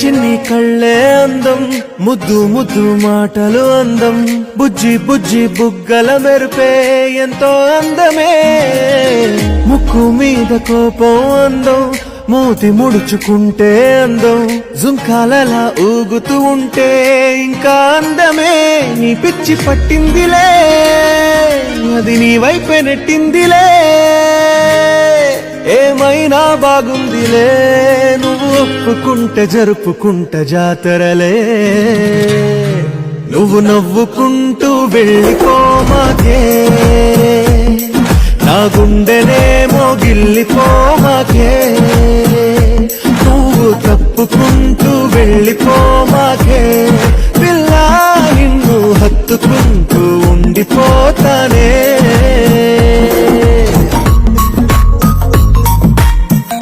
చిన్ని కళ్ళే అందం, ముద్దు ముద్దు మాటలు అందం, బుజ్జి బుజ్జి బుగ్గల మెరుపే ఎంతో అందమే. ముక్కు మీద కోపం అందం, మూతి ముడుచుకుంటే అందం, జుంకాలలా ఊగుతూ ఉంటే ఇంకా అందమే. నీ పిచ్చి పట్టిందిలే, అది నీ వైపే నెట్టిందిలే. ఏమైనా బాగుందిలే, నువ్వు ఒప్పుకుంటే జరుపుకుంట జాతరలే. నువ్వు నవ్వుకుంటూ వెళ్ళిపోమాకే, నా గుండెనేమో గిల్లిపోమాకే.